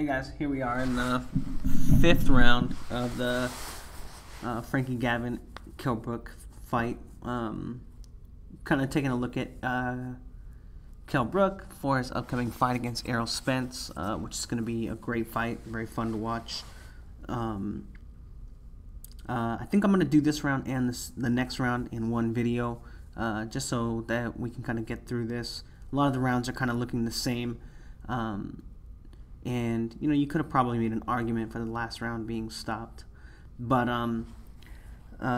guys, here we are in the 5th round of the Frankie Gavin Kell Brook fight. Kind of taking a look at Kell Brook for his upcoming fight against Errol Spence, which is going to be a great fight, very fun to watch. I think I'm going to do this round and the next round in one video, just so that we can kind of get through this. A lot of the rounds are kind of looking the same. And you know, you could have probably made an argument for the last round being stopped, but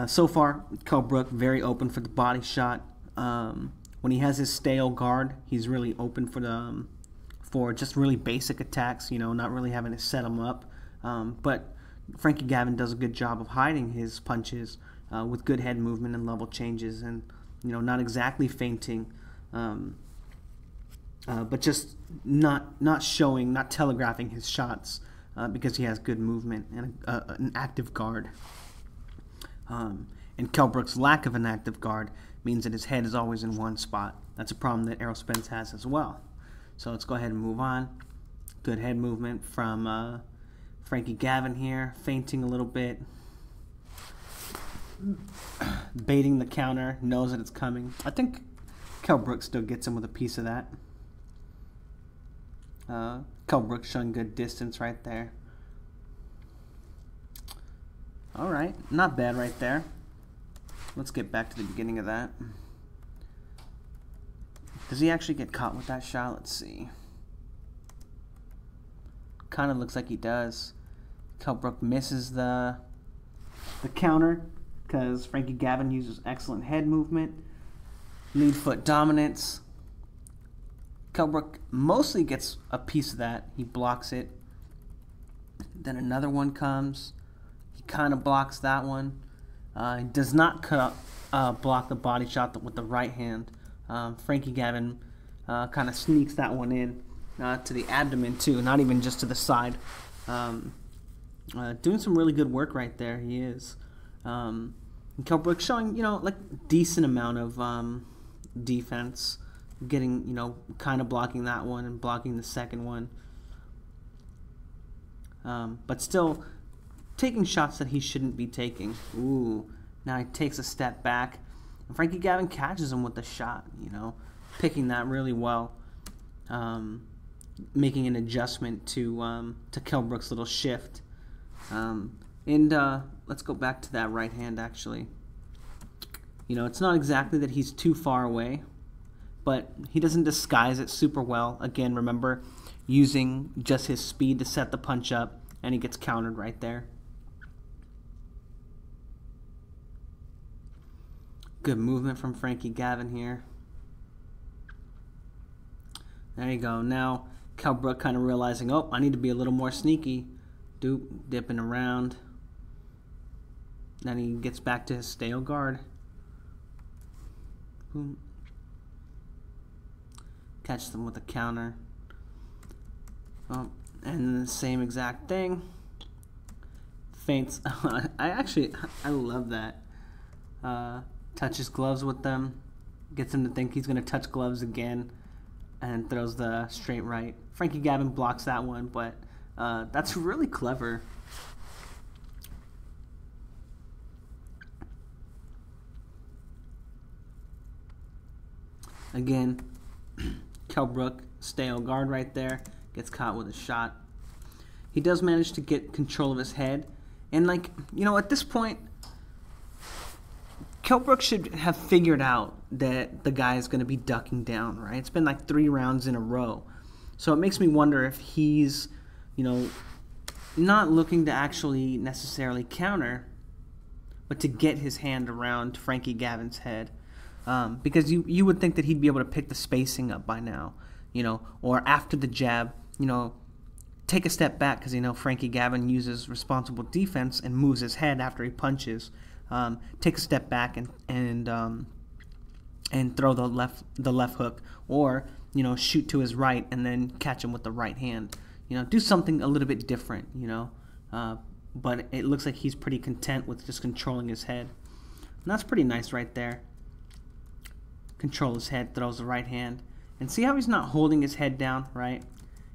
so far Kell Brook very open for the body shot. When he has his stale guard, he's really open for just really basic attacks, you know, not really having to set him up. But Frankie Gavin does a good job of hiding his punches with good head movement and level changes, and you know, not exactly feinting. But just not showing, not telegraphing his shots because he has good movement and an active guard. And Kell Brook's lack of an active guard means that his head is always in one spot. That's a problem that Errol Spence has as well. So let's go ahead and move on. Good head movement from Frankie Gavin here, feinting a little bit, baiting the counter, knows that it's coming. I think Kell Brook still gets him with a piece of that. Kell Brook showing good distance right there. Alright, not bad right there. Let's get back to the beginning of that. Does he actually get caught with that shot? Let's see. Kind of looks like he does. Kell Brook misses the counter because Frankie Gavin uses excellent head movement, lead foot dominance. Kell Brook mostly gets a piece of that. He blocks it. Then another one comes. He kind of blocks that one. He does not block the body shot with the right hand. Frankie Gavin kind of sneaks that one in to the abdomen too, not even just to the side. Doing some really good work right there. He is. And Kell Brook showing, you know, like decent amount of defense. Getting, you know, kind of blocking that one and blocking the second one. But still taking shots that he shouldn't be taking. Ooh, now he takes a step back. And Frankie Gavin catches him with the shot, you know, picking that really well. Making an adjustment to Kell Brook's little shift. Let's go back to that right hand, actually. You know, it's not exactly that he's too far away, but he doesn't disguise it super well. Again, remember, using just his speed to set the punch up, and he gets countered right there. Good movement from Frankie Gavin here. There you go. Now, Kell Brook kind of realizing, oh, I need to be a little more sneaky. Dipping around. Then he gets back to his stale guard. Boom. Catch them with a counter. Oh, and the same exact thing. Feints. I love that. Touches gloves with them. Gets him to think he's going to touch gloves again. And throws the straight right. Frankie Gavin blocks that one, but that's really clever. Again, Kell Brook, stale guard right there, gets caught with a shot. He does manage to get control of his head, and like, you know, at this point, Kell Brook should have figured out that the guy is going to be ducking down, right? It's been like 3 rounds in a row, so it makes me wonder if he's, you know, not looking to actually necessarily counter, but to get his hand around Frankie Gavin's head. Because you would think that he'd be able to pick the spacing up by now, you know, or after the jab, you know, take a step back because, you know, Frankie Gavin uses responsible defense and moves his head after he punches. Take a step back and throw the left hook, or, you know, shoot to his right and then catch him with the right hand. You know, do something a little bit different, you know. But it looks like he's pretty content with just controlling his head. And that's pretty nice right there. Control his head, throws the right hand. And see how he's not holding his head down, right?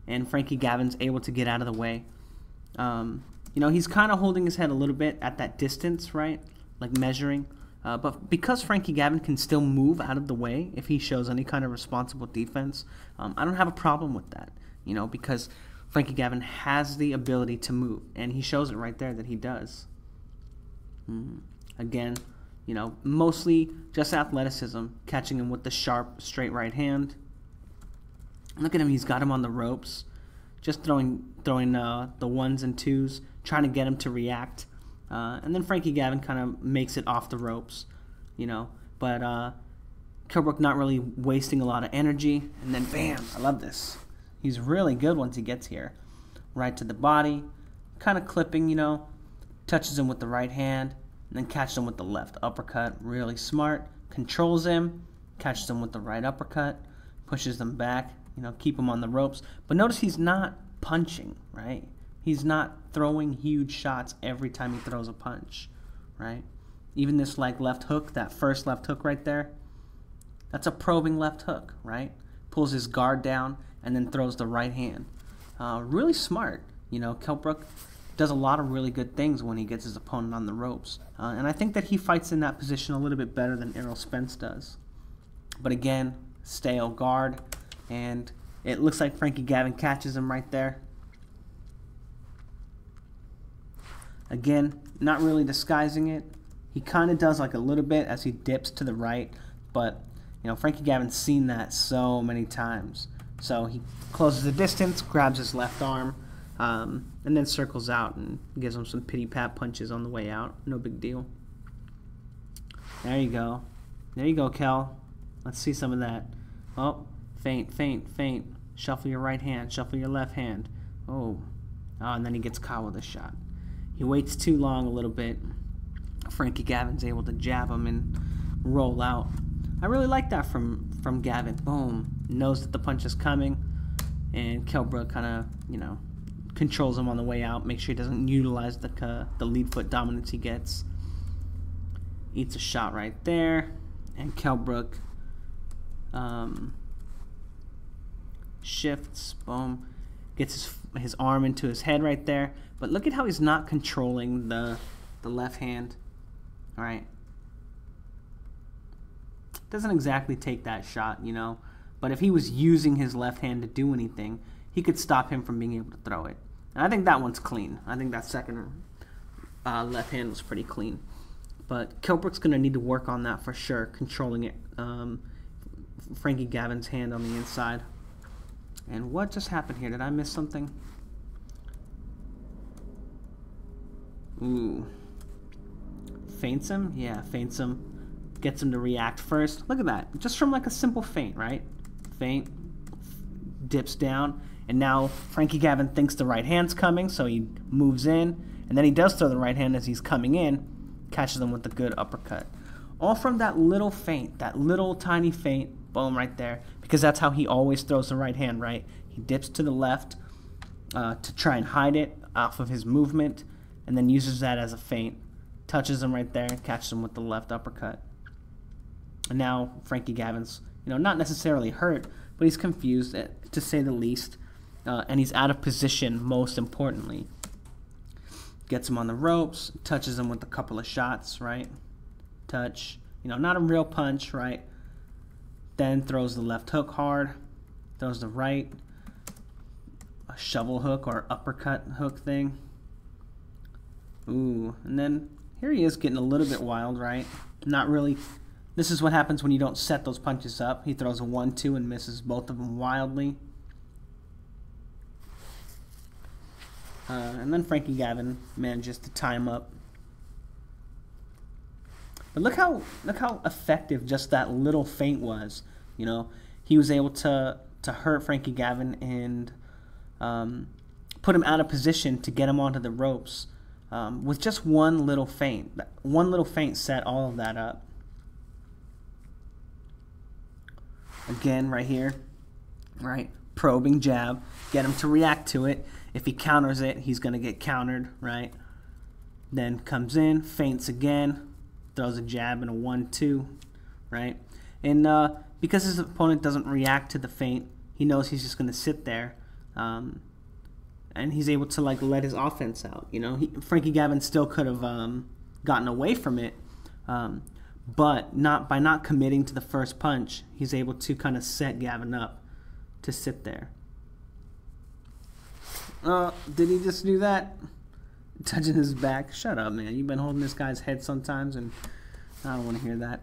and Frankie Gavin's able to get out of the way. You know, he's kind of holding his head a little bit at that distance, right? Like measuring. But because Frankie Gavin can still move out of the way if he shows any kind of responsible defense, I don't have a problem with that, you know, because Frankie Gavin has the ability to move, and he shows it right there that he does. Again, you know, mostly just athleticism, catching him with the sharp, straight right hand. Look at him, he's got him on the ropes, just throwing the ones and twos, trying to get him to react. And then Frankie Gavin kind of makes it off the ropes, you know. But Kell Brook not really wasting a lot of energy. And then bam, I love this. He's really good once he gets here. Right to the body, kind of clipping, you know. Touches him with the right hand, and then catches him with the left uppercut. Really smart. Controls him, catches him with the right uppercut, pushes them back, you know, keep him on the ropes. But notice he's not punching, right? He's not throwing huge shots every time he throws a punch, right? Even this like left hook, that first left hook right there, that's a probing left hook, right? Pulls his guard down and then throws the right hand. Really smart. You know, Kell Brook does a lot of really good things when he gets his opponent on the ropes. And I think that he fights in that position a little bit better than Errol Spence does. But again, stale guard, and it looks like Frankie Gavin catches him right there. Again, not really disguising it. He kind of does like a little bit as he dips to the right, but you know, Frankie Gavin's seen that so many times. So he closes the distance, grabs his left arm, and then circles out and gives him some pity-pat punches on the way out. No big deal. There you go. There you go, Kell. Let's see some of that. Oh, feint, feint, feint. Shuffle your right hand, shuffle your left hand. Oh, and then he gets caught with a shot. He waits too long a little bit. Frankie Gavin's able to jab him and roll out. I really like that from Gavin. Boom. Knows that the punch is coming. And Kell Brook kind of, you know, controls him on the way out. Make sure he doesn't utilize the lead foot dominance he gets. Eats a shot right there. And Kell Brook shifts. Boom. Gets his arm into his head right there. But look at how he's not controlling the left hand. All right. Doesn't exactly take that shot, you know. But if he was using his left hand to do anything, he could stop him from being able to throw it. And I think that one's clean. I think that second left hand was pretty clean. But Kell Brook's going to need to work on that for sure, controlling it. Frankie Gavin's hand on the inside. And what just happened here? Did I miss something? Ooh. Feints him? Yeah, feints him. Gets him to react first. Look at that. Just from like a simple feint, right? Feint. Dips down. And now Frankie Gavin thinks the right hand's coming, so he moves in. And then he does throw the right hand as he's coming in. Catches him with a good uppercut. All from that little feint. That little tiny feint. Boom, right there. Because that's how he always throws the right hand, right? He dips to the left to try and hide it off of his movement. And then uses that as a feint. Touches him right there. Catches him with the left uppercut. And now Frankie Gavin's, you know, not necessarily hurt, but he's confused, to say the least. And he's out of position, most importantly. Gets him on the ropes, touches him with a couple of shots, right? Touch. You know, not a real punch, right? Then throws the left hook hard. Throws the right. A shovel hook or uppercut hook thing. Ooh. And then here he is getting a little bit wild, right? Not really. This is what happens when you don't set those punches up. He throws a 1-2 and misses both of them wildly. And then Frankie Gavin manages to tie him up. But look how effective just that little feint was. You know, he was able to hurt Frankie Gavin and put him out of position to get him onto the ropes with just one little feint. One little feint set all of that up. Again, right here, right? Probing jab, get him to react to it. If he counters it, he's going to get countered, right? Then comes in, feints again, throws a jab and a 1-2, right? And because his opponent doesn't react to the feint, he knows he's just going to sit there and he's able to like let his offense out. You know, Frankie Gavin still could have gotten away from it, but by not committing to the first punch, he's able to kind of set Gavin up to sit there. Did he just do that? Touching his back? Shut up, man. You've been holding this guy's head sometimes, and I don't want to hear that.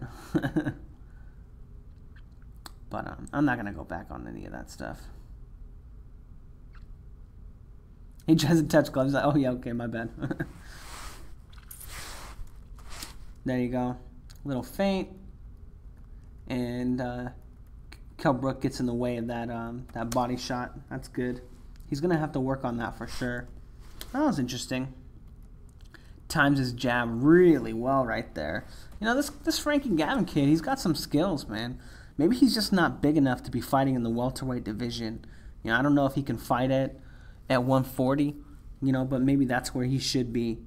But I'm not going to go back on any of that stuff. He tries to touch gloves. Like, oh, yeah, okay, my bad. There you go. Little feint. And Kell Brook gets in the way of that body shot. That's good. He's going to have to work on that for sure. That was interesting. Times his jab really well right there. You know, this Frankie Gavin kid, he's got some skills, man. Maybe he's just not big enough to be fighting in the welterweight division. You know, I don't know if he can fight at 140, you know, but maybe that's where he should be.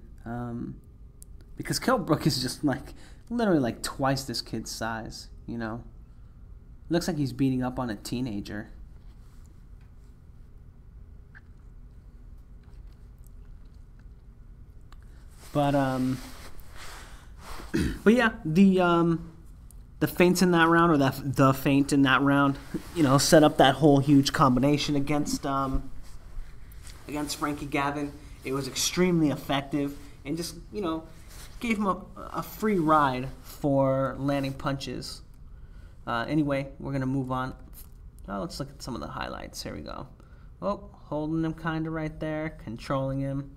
Because Kell Brook is just like literally like twice this kid's size, you know. Looks like he's beating up on a teenager. But yeah, the feints in that round, or the feint in that round, you know, set up that whole huge combination against Frankie Gavin. It was extremely effective, and just, you know, gave him a free ride for landing punches. Anyway, we're gonna move on. Oh, let's look at some of the highlights. Here we go. Oh, holding him kind of right there, controlling him,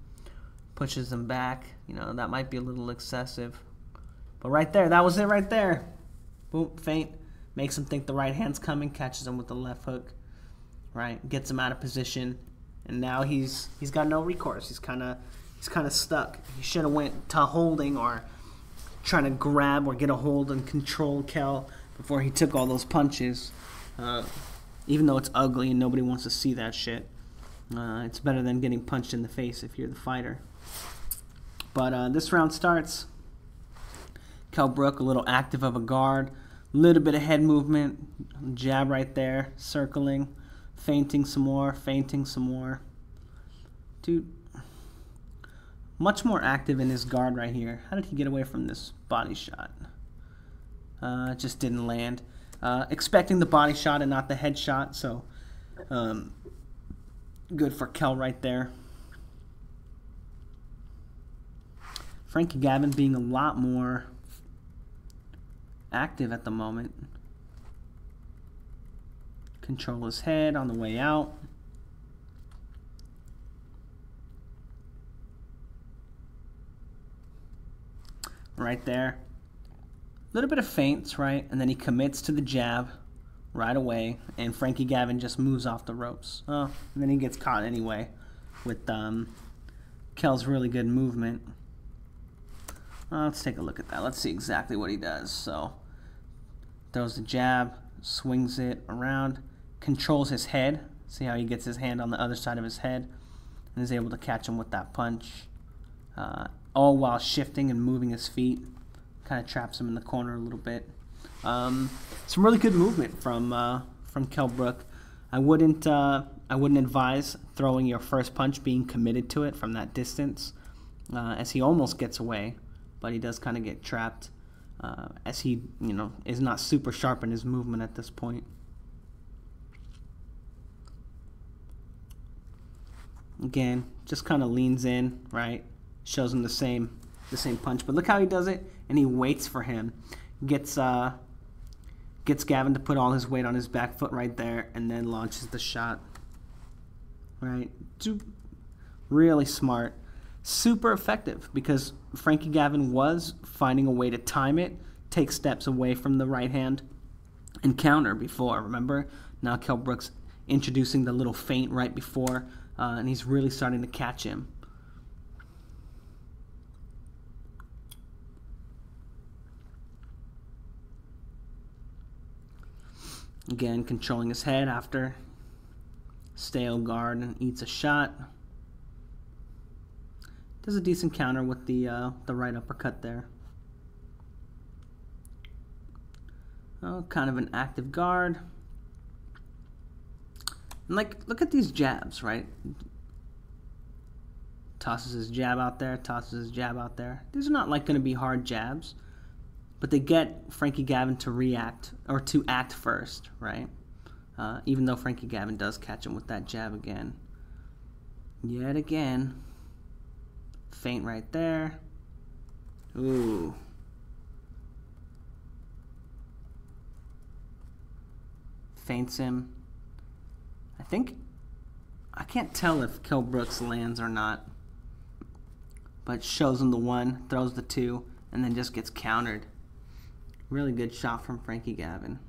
pushes him back. You know, that might be a little excessive, but right there, that was it right there. Boom, feint, makes him think the right hand's coming, catches him with the left hook, right, gets him out of position, and now he's got no recourse. He's kind of stuck. He should have went to holding or trying to grab or get a hold and control Kell before he took all those punches. Even though it's ugly and nobody wants to see that shit, it's better than getting punched in the face if you're the fighter. But this round starts. Kell Brook, a little active of a guard, little bit of head movement, jab right there, circling, feinting some more. Dude, much more active in his guard right here. How did he get away from this body shot? Just didn't land. Expecting the body shot and not the head shot, so good for Kell right there. Frankie Gavin being a lot more active at the moment. Control his head on the way out. Right there. A little bit of feints, right? And then he commits to the jab right away. And Frankie Gavin just moves off the ropes. Oh, and then he gets caught anyway with Kell's really good movement. Let's take a look at that. Let's see exactly what he does. So, throws the jab, swings it around, controls his head. See how he gets his hand on the other side of his head and is able to catch him with that punch. All while shifting and moving his feet. Kind of traps him in the corner a little bit. Some really good movement from Kell Brook. I wouldn't advise throwing your first punch being committed to it from that distance, as he almost gets away. But he does kind of get trapped, as he, you know, is not super sharp in his movement at this point. Again, just kind of leans in, right? Shows him the same punch. But look how he does it, and he waits for him. Gets Gavin to put all his weight on his back foot right there, and then launches the shot. Right? Really smart. Super effective, because Frankie Gavin was finding a way to time it, take steps away from the right hand, and counter before, remember? Now Kell Brook's introducing the little feint right before, and he's really starting to catch him. Again, controlling his head after stale guard and eats a shot. Does a decent counter with the right uppercut there. Oh, kind of an active guard. And like, look at these jabs, right? Tosses his jab out there, tosses his jab out there. These are not like going to be hard jabs, but they get Frankie Gavin to react, or to act first, right? Even though Frankie Gavin does catch him with that jab again. Yet again. Feint right there. Ooh. Feints him. I can't tell if Kell Brook lands or not, but shows him the 1, throws the 2, and then just gets countered. Really good shot from Frankie Gavin.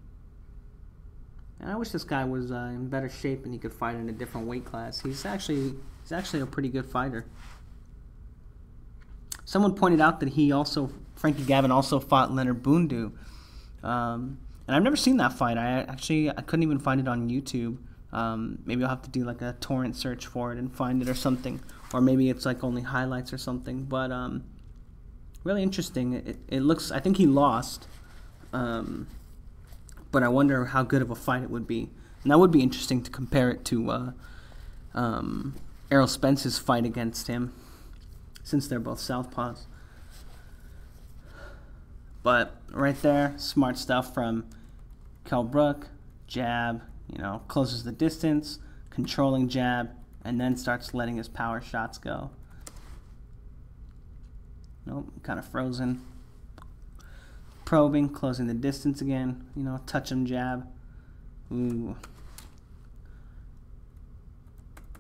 And I wish this guy was in better shape and he could fight in a different weight class. He's actually a pretty good fighter. Someone pointed out that Frankie Gavin also fought Leonard Bundu. And I've never seen that fight. I couldn't even find it on YouTube. Maybe I'll have to do like a torrent search for it and find it or something. Or maybe it's like only highlights or something. But really interesting. It looks, I think he lost. But I wonder how good of a fight it would be. And that would be interesting to compare it to Errol Spence's fight against him, since they're both southpaws. But right there, smart stuff from Kell Brook. Jab, closes the distance, controlling jab, and then starts letting his power shots go. Nope, kind of frozen. Probing, closing the distance again, touch him, jab. Ooh.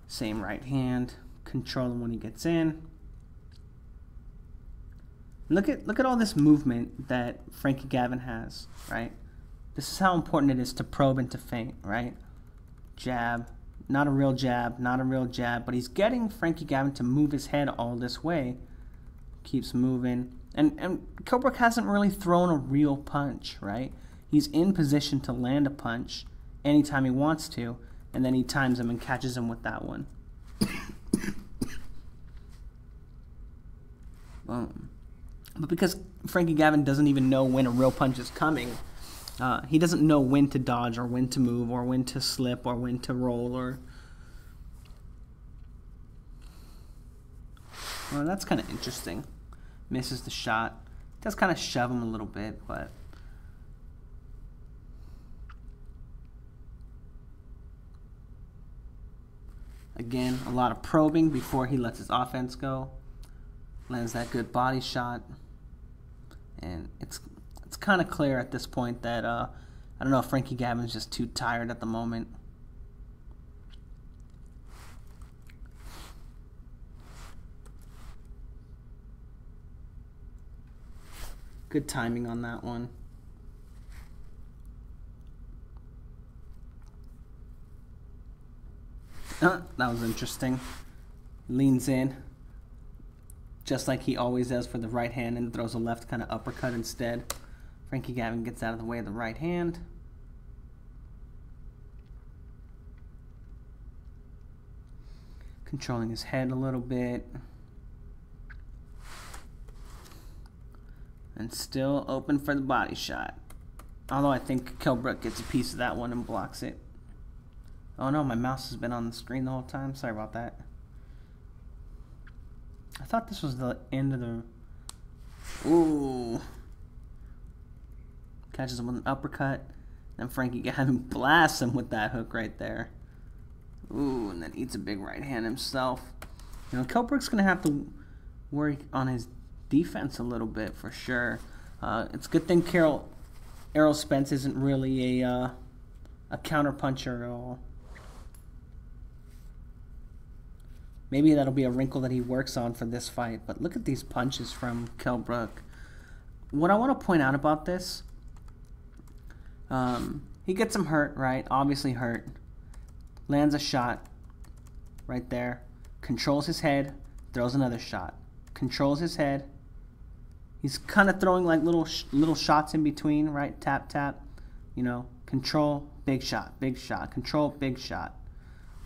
Same right hand, control him when he gets in. Look at all this movement that Frankie Gavin has, right? This is how important it is to probe and to feint, right? Jab, not a real jab, not a real jab, but he's getting Frankie Gavin to move his head all this way. Keeps moving. And Kell Brook hasn't really thrown a real punch, right? He's in position to land a punch anytime he wants to, and then he times him and catches him with that one. Boom. But because Frankie Gavin doesn't even know when a real punch is coming, he doesn't know when to dodge or when to move or when to slip or when to roll or... Well, that's kind of interesting. Misses the shot. Does kind of shove him a little bit, but... Again, a lot of probing before he lets his offense go. Lands that good body shot. And it's kind of clear at this point that, I don't know, Frankie Gavin's just too tired at the moment. Good timing on that one. That was interesting. Leans in, just like he always does for the right hand, and throws a left kind of uppercut instead. Frankie Gavin gets out of the way of the right hand. Controlling his head a little bit. And still open for the body shot. Although I think Kell Brook gets a piece of that one and blocks it. Oh no, my mouse has been on the screen the whole time. Sorry about that. I thought this was the end of the... Ooh. Catches him with an uppercut. Then Frankie Gavin blasts him with that hook right there. Ooh, and then eats a big right hand himself. Kell Brook's going to have to work on his defense a little bit for sure. It's a good thing Errol Spence isn't really a counter puncher at all. Maybe that'll be a wrinkle that he works on for this fight. But look at these punches from Kell Brook. What I want to point out about this, he gets him hurt, right? Obviously hurt. Lands a shot right there. Controls his head. Throws another shot. Controls his head. He's kind of throwing like little shots in between, right? Tap, tap. Control, big shot, control, big shot.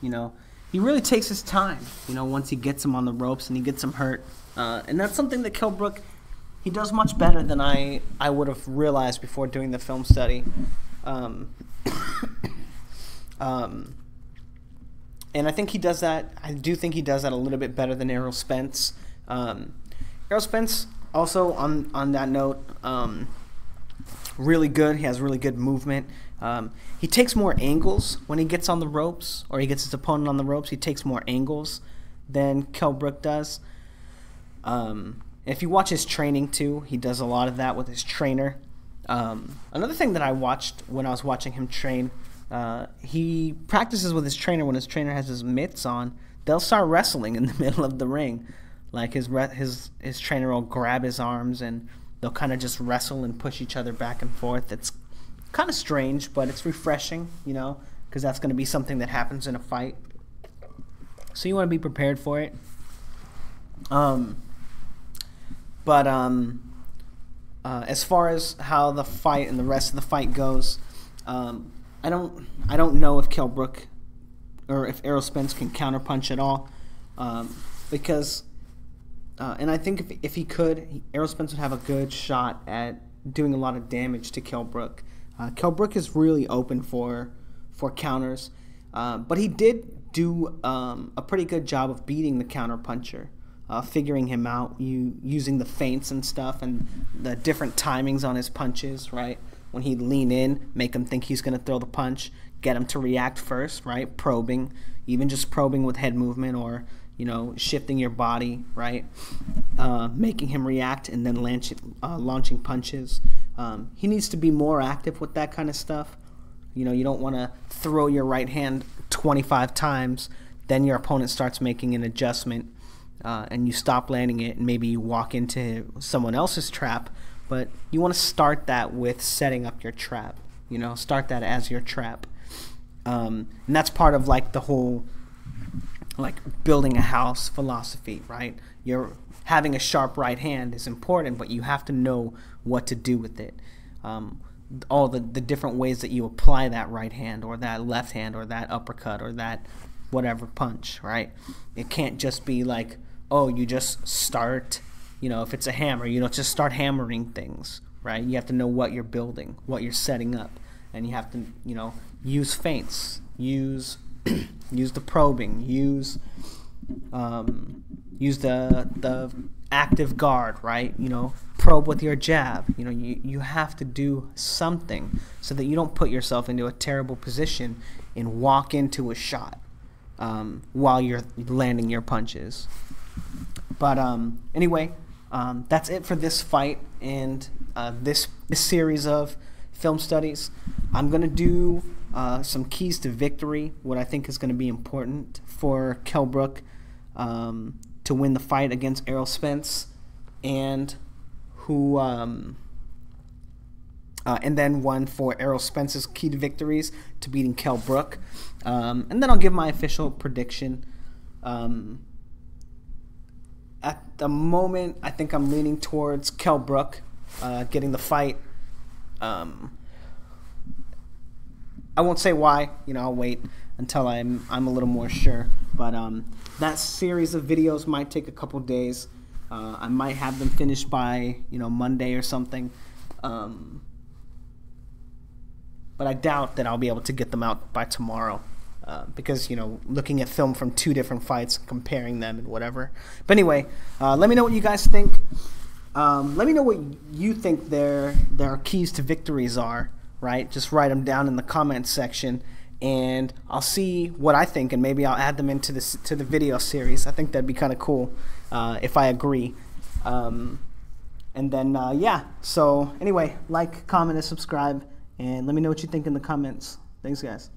He really takes his time, once he gets him on the ropes and he gets him hurt. And that's something that Kell Brook, he does much better than I would have realized before doing the film study. And I think he does that. I do think he does that a little bit better than Errol Spence. Errol Spence, also on that note, really good. He has really good movement. He takes more angles when he gets on the ropes, or he gets his opponent on the ropes. He takes more angles than Kell Brook does. If you watch his training too, he does a lot of that with his trainer. Another thing that I watched when I was watching him train, he practices with his trainer. When his trainer has his mitts on, they'll start wrestling in the middle of the ring. Like his trainer will grab his arms and they'll kind of just wrestle and push each other back and forth. It's kind of strange, but it's refreshing, you know, because that's going to be something that happens in a fight. So you want to be prepared for it. As far as how the fight and the rest of the fight goes, I don't know if Kell Brook or if Errol Spence can counterpunch at all, because and I think if he could, Errol Spence would have a good shot at doing a lot of damage to Kell Brook. Kell Brook is really open for counters, but he did do a pretty good job of beating the counterpuncher, figuring him out, using the feints and stuff and the different timings on his punches, right? When he'd lean in, make him think he's going to throw the punch, get him to react first, right? Probing, even just probing with head movement or, you know, shifting your body, right? Making him react and then launching punches. He needs to be more active with that kind of stuff. You know, you don't want to throw your right hand 25 times, then your opponent starts making an adjustment, and you stop landing it, and maybe you walk into someone else's trap. But you want to start that with setting up your trap. You know, start that as your trap. And that's part of like the whole like building a house philosophy, right? You're having a sharp right hand is important, but you have to know what to do with it. All the different ways that you apply that right hand or that left hand or that uppercut or that whatever punch, right? It can't just be like, oh, you just start, you know, if it's a hammer, you don't just start hammering things, right? You have to know what you're building, what you're setting up, and you have to, you know, use feints, use the probing, use the active guard, right? You know, probe with your jab. You know, you have to do something so that you don't put yourself into a terrible position and walk into a shot while you're landing your punches. But anyway, that's it for this fight and this series of film studies. I'm going to do some keys to victory, what I think is going to be important for Kell Brook to win the fight against Errol Spence, and and then one for Errol Spence's key to victories to beating Kell Brook, and then I'll give my official prediction. At the moment, I think I'm leaning towards Kell Brook getting the fight. I won't say why. You know, I'll wait until I'm a little more sure. But that series of videos might take a couple days. I might have them finished by, you know, Monday or something. But I doubt that I'll be able to get them out by tomorrow. Because, you know, looking at film from two different fights, comparing them and whatever. But anyway, let me know what you guys think. Let me know what you think their keys to victories are, right? Just write them down in the comments section, and I'll see what I think, and maybe I'll add them into the video series. I think that'd be kind of cool if I agree. And then, yeah. So anyway, like, comment, and subscribe, and let me know what you think in the comments. Thanks, guys.